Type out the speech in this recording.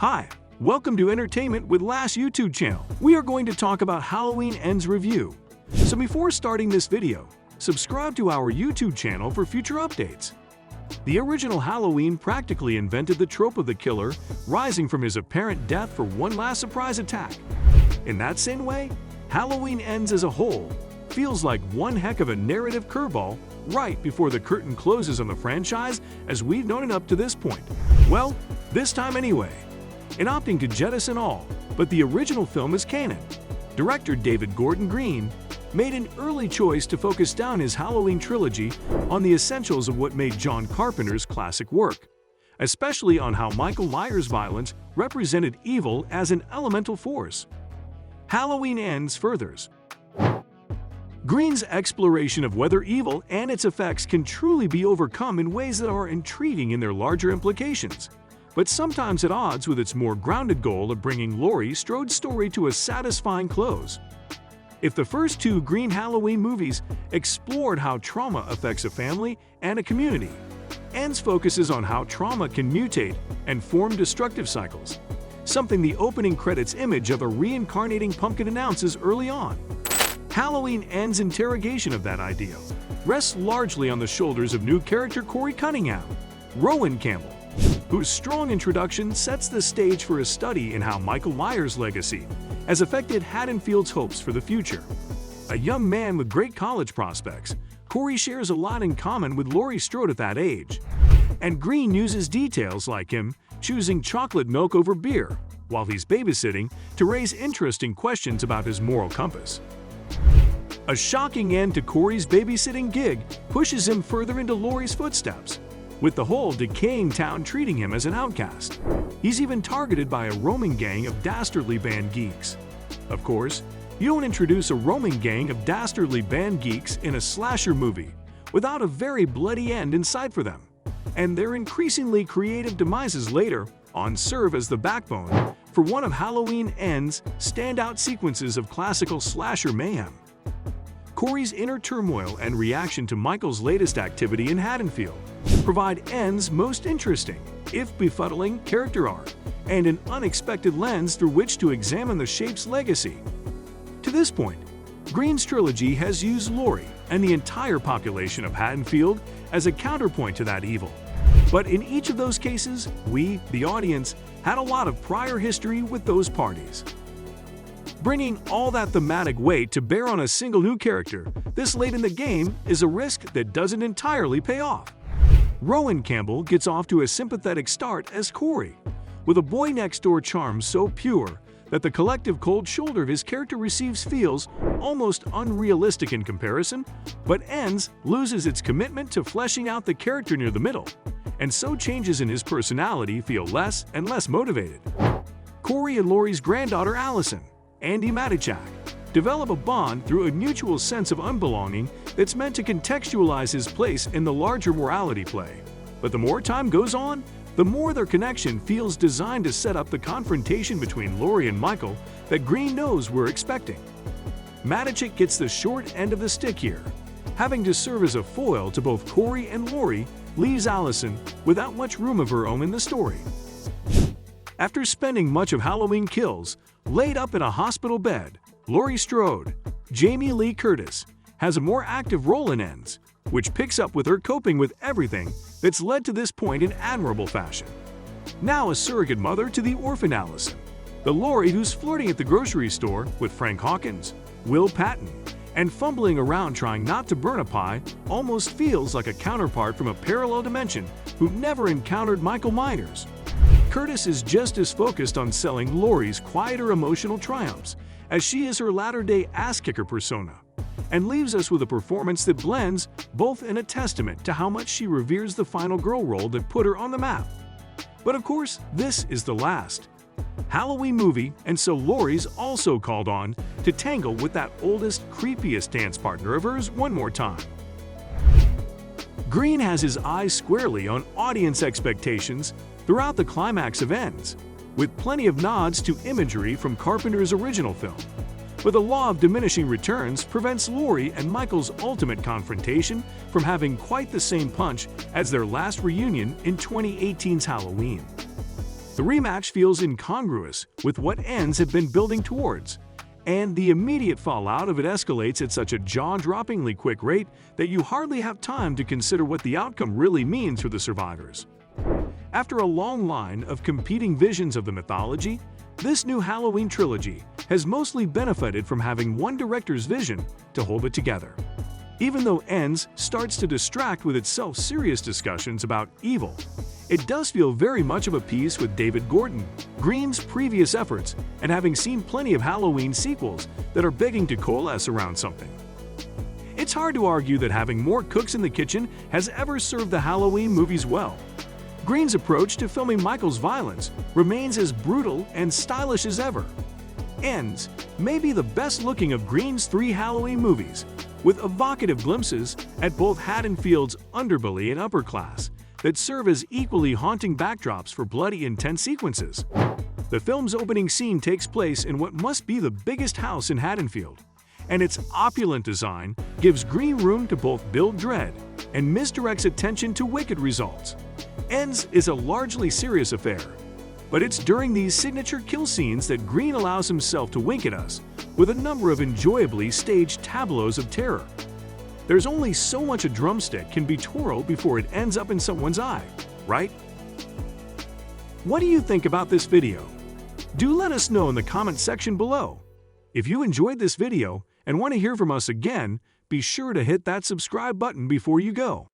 Hi, welcome to Entertainment with Last YouTube channel. We are going to talk about Halloween Ends review. So before starting this video, subscribe to our YouTube channel for future updates. The original Halloween practically invented the trope of the killer rising from his apparent death for one last surprise attack. In that same way, Halloween Ends as a whole feels like one heck of a narrative curveball right before the curtain closes on the franchise as we've known it up to this point. Well, this time anyway. In opting to jettison all but the original film as canon, director David Gordon Green made an early choice to focus down his Halloween trilogy on the essentials of what made John Carpenter's classic work, especially on how Michael Myers' violence represented evil as an elemental force. Halloween Ends furthers Green's exploration of whether evil and its effects can truly be overcome in ways that are intriguing in their larger implications, but sometimes at odds with its more grounded goal of bringing Laurie Strode's story to a satisfying close. If the first two Green Halloween movies explored how trauma affects a family and a community, Ends focuses on how trauma can mutate and form destructive cycles, something the opening credits image of a reincarnating pumpkin announces early on. Halloween Ends' interrogation of that ideal rests largely on the shoulders of new character Corey Cunningham, Rowan Campbell, whose strong introduction sets the stage for a study in how Michael Myers' legacy has affected Haddonfield's hopes for the future. A young man with great college prospects, Corey shares a lot in common with Laurie Strode at that age, and Green uses details like him choosing chocolate milk over beer while he's babysitting to raise interesting questions about his moral compass. A shocking end to Corey's babysitting gig pushes him further into Laurie's footsteps, with the whole decaying town treating him as an outcast. He's even targeted by a roaming gang of dastardly band geeks. Of course, you don't introduce a roaming gang of dastardly band geeks in a slasher movie without a very bloody end in sight for them, and their increasingly creative demises later on serve as the backbone for one of Halloween Ends' standout sequences of classical slasher mayhem. Corey's inner turmoil and reaction to Michael's latest activity in Haddonfield provide Ends' most interesting, if befuddling, character arc and an unexpected lens through which to examine the Shape's legacy. To this point, Green's trilogy has used Laurie and the entire population of Haddonfield as a counterpoint to that evil. But in each of those cases, we, the audience, had a lot of prior history with those parties. Bringing all that thematic weight to bear on a single new character this late in the game is a risk that doesn't entirely pay off. Rowan Campbell gets off to a sympathetic start as Corey, with a boy-next-door charm so pure that the collective cold shoulder of his character receives feels almost unrealistic in comparison, but Ends loses its commitment to fleshing out the character near the middle, and so changes in his personality feel less and less motivated. Corey and Laurie's granddaughter Allison, Andy Matichak, develop a bond through a mutual sense of unbelonging that's meant to contextualize his place in the larger morality play. But the more time goes on, the more their connection feels designed to set up the confrontation between Laurie and Michael that Green knows we're expecting. Matichak gets the short end of the stick here. Having to serve as a foil to both Corey and Laurie leaves Allison without much room of her own in the story. After spending much of Halloween Kills laid up in a hospital bed, Laurie Strode, Jamie Lee Curtis, has a more active role in Ends, which picks up with her coping with everything that's led to this point in admirable fashion. Now a surrogate mother to the orphan Allison, the Laurie who's flirting at the grocery store with Frank Hawkins, Will Patton, and fumbling around trying not to burn a pie almost feels like a counterpart from a parallel dimension who never encountered Michael Myers. Curtis is just as focused on selling Laurie's quieter emotional triumphs as she is her latter-day ass-kicker persona, and leaves us with a performance that blends both in a testament to how much she reveres the final girl role that put her on the map. But of course, this is the last Halloween movie, and so Laurie's also called on to tangle with that oldest, creepiest dance partner of hers one more time. Green has his eyes squarely on audience expectations throughout the climax of Ends, with plenty of nods to imagery from Carpenter's original film. But the law of diminishing returns prevents Laurie and Michael's ultimate confrontation from having quite the same punch as their last reunion in 2018's Halloween. The rematch feels incongruous with what ends have been building towards, and the immediate fallout of it escalates at such a jaw-droppingly quick rate that you hardly have time to consider what the outcome really means for the survivors. After a long line of competing visions of the mythology, this new Halloween trilogy has mostly benefited from having one director's vision to hold it together. Even though Ends starts to distract with its self-serious discussions about evil, it does feel very much of a piece with David Gordon Green's previous efforts, and having seen plenty of Halloween sequels that are begging to coalesce around something. It's hard to argue that having more cooks in the kitchen has ever served the Halloween movies well. Green's approach to filming Michael's violence remains as brutal and stylish as ever. Ends may be the best looking of Green's 3 Halloween movies, with evocative glimpses at both Haddonfield's underbelly and upper class that serve as equally haunting backdrops for bloody, intense sequences. The film's opening scene takes place in what must be the biggest house in Haddonfield, and its opulent design gives Green room to both build dread and misdirects attention to wicked results. Ends is a largely serious affair, but it's during these signature kill scenes that Green allows himself to wink at us with a number of enjoyably staged tableaus of terror. There's only so much a drumstick can be twirled before it ends up in someone's eye, right? What do you think about this video? Do let us know in the comment section below. If you enjoyed this video and want to hear from us again, be sure to hit that subscribe button before you go.